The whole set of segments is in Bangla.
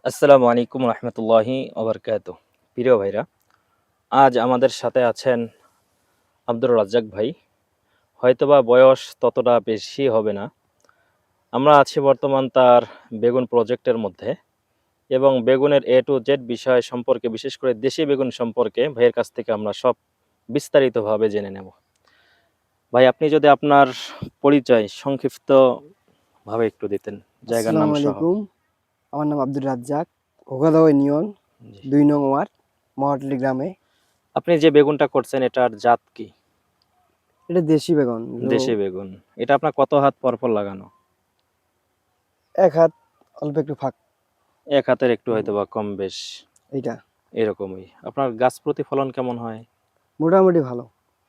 আসসালামু আলাইকুম রহমতুল্লাহি ওবরকাতুহ। প্রিয় ভাইরা, আজ আমাদের সাথে আছেন আব্দুর রাজ্জাক ভাই। হয়তোবা বয়স ততটা বেশি হবে না। আমরা আছি বর্তমান তার বেগুন প্রজেক্টের মধ্যে এবং বেগুনের এ টু জেড বিষয় সম্পর্কে, বিশেষ করে দেশি বেগুন সম্পর্কে ভাইয়ের কাছ থেকে আমরা সব বিস্তারিতভাবে জেনে নেব। ভাই, আপনি যদি আপনার পরিচয় সংক্ষিপ্তভাবে একটু দিতেন, জায়গার নাম আসসালামু সহ। আলাইকুম। আমার নাম আব্দুর রাজ্জাক, ঘোগাদহ ইউনিয়ন, জি। ২ নং ওয়ার্ড, মহাটলি গ্রামে। আপনি যে বেগুনটা করছেন এটার জাত কি? এটা দেশি বেগুন, দেশি বেগুন। এটা আপনার কত হাত পরপর লাগানো? ১ হাত অল্প একটু ফাঁক। এক হাতের একটু হয়তো বা কম বেশ এইটা এরকমই। আপনার গাছ প্রতি ফলন কেমন হয়? মোটামুটি ভালো।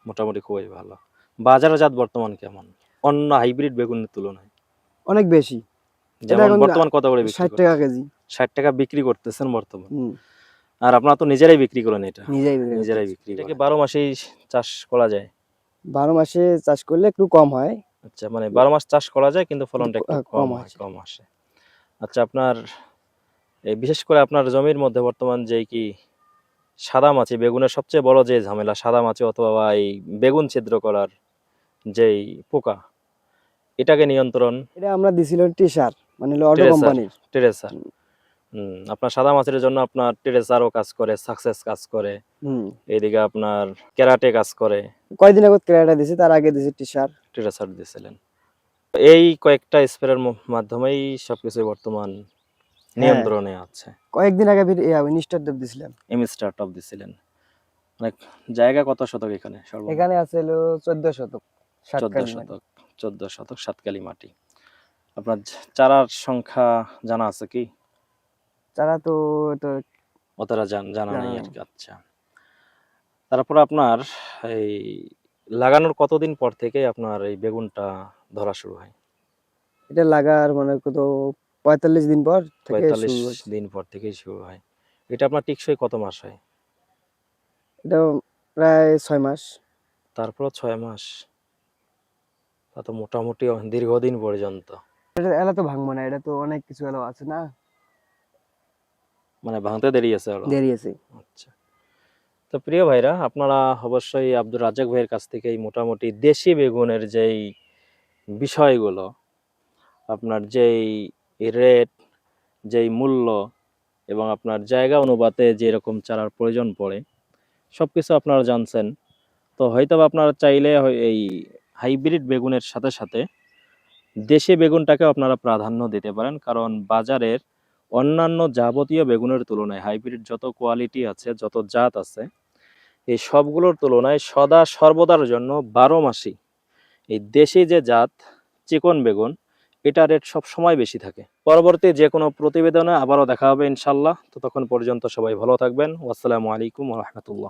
মোটামুটি খুবই ভালো। বাজারজাত বর্তমান কেমন অন্য হাইব্রিড বেগুনের তুলনায়? অনেক বেশি। এটা যেমন এখন বর্তমান কত করে বিক্রি ৬০ টাকা করতেছেন? কেজি। ৬০ টাকা বিক্রি করতেছেন বর্তমান। হুম, আর আপনারা তো নিজেরাই বিক্রি করেন এটা? নিজেই বিক্রি নিজেরাই করতেছি। বিক্রি করেন। ১২ মাসেই চাষ করা যায়? ১২ মাসে চাষ করলে একটু কম হয়, আচ্ছা, মানে ১২ মাস চাষ করা যায় কিন্তু কিন্তু ফলনটা একটু কম কম হয়, আছে। কম আসে। আচ্ছা, আপনার এই বিশেষ করে আপনার জমির মধ্যে বর্তমান যেই কি সাদামাছি, বেগুনের সবচেয়ে বড় যে ঝামেলা সাদামাছি অথবা এই বেগুন ছিদ্র করার যেই পোকা, এটাকে নিয়ন্ত্রণ। এটা আমরা দিছিলাম টিসার, মানে হলো অটো টেরেসার, কোম্পানির। টেরেসার। আপনার সাদা মাছের জন্য আপনার টেরেসারও কাজ করে, সাকসেস কাজ করে, হুম, এইদিকে আপনার ক্যারাটে কাজ করে। কয়দিন আগে ক্রেয়াটা দিছি, তার আগে দিছি টিসার। টেরেসার দিয়েছিলেন। এই কয়েকটা স্প্রের মাধ্যমেই সবকিছু বর্তমান হ্যাঁ, নিয়ন্ত্রণে আছে। কয়েকদিন আগে ইনস্টার দেব দিছিলাম। এম স্টার্ট অফ দিছিলেন। মানে জায়গা কত শতক এখানে সর্বমোট? এখানে আছে হলো ১৪ শতক, ১৪ সাতকানি মাটি। শতক। ১৪ শতক সাতকালি মাটি। আপনার চারার সংখ্যা জানা আছে কি? চারা তো তো অতটা জানা জানা নেই আর নাই। কি। আচ্ছা, তারপর আপনার এই লাগানোর কতদিন পর থেকে আপনার এই বেগুনটা ধরা শুরু হয়? এটা লাগার মানে কত ৪৫ দিন পর থেকে ৪৫ শুরু হচ্ছে। দিন পর থেকেই শুরু হয়। এটা আপনার টিকসই কত মাস হয়? এটা প্রায় ৬ মাস। তারপরও ৬ মাস। তা তো মোটামুটি দীর্ঘদিন পর্যন্ত। এটা এলা তো ভাঙবো না, এটা তো অনেক কিছু এলো আছে না, মানে ভাঙতে দেরি আছে আরো। দেরি আছে। আচ্ছা। তো প্রিয় ভাইরা, আপনারা অবশ্যই আব্দুর রাজ্জাক ভাইয়ের কাছ থেকে এই মোটামুটি দেশি বেগুনের যেই বিষয়গুলো, আপনার যেই রেট, যেই মূল্য এবং আপনার জায়গা অনুপাতে যেরকম চারার প্রয়োজন পড়ে, সবকিছু আপনারা জানছেন। তো হয়তোবা আপনারা চাইলে এই হাইব্রিড বেগুনের সাথে সাথে দেশি বেগুনটাকেও আপনারা প্রাধান্য দিতে পারেন, কারণ বাজারের অন্যান্য যাবতীয় বেগুনের তুলনায় হাইব্রিড যত কোয়ালিটি আছে, যত জাত আছে, এই সবগুলোর তুলনায় সদা সর্বদার জন্য ১২ মাসই এই দেশি যে জাত চিকন বেগুন, এটা রেট সব সময় বেশি থাকে। পরবর্তী যে কোনো প্রতিবেদনে আবারও দেখা হবে ইনশাল্লাহ। তো তখন পর্যন্ত সবাই ভালো থাকবেন। আসসালামু আলাইকুম ওয়া রাহমাতুল্লাহ।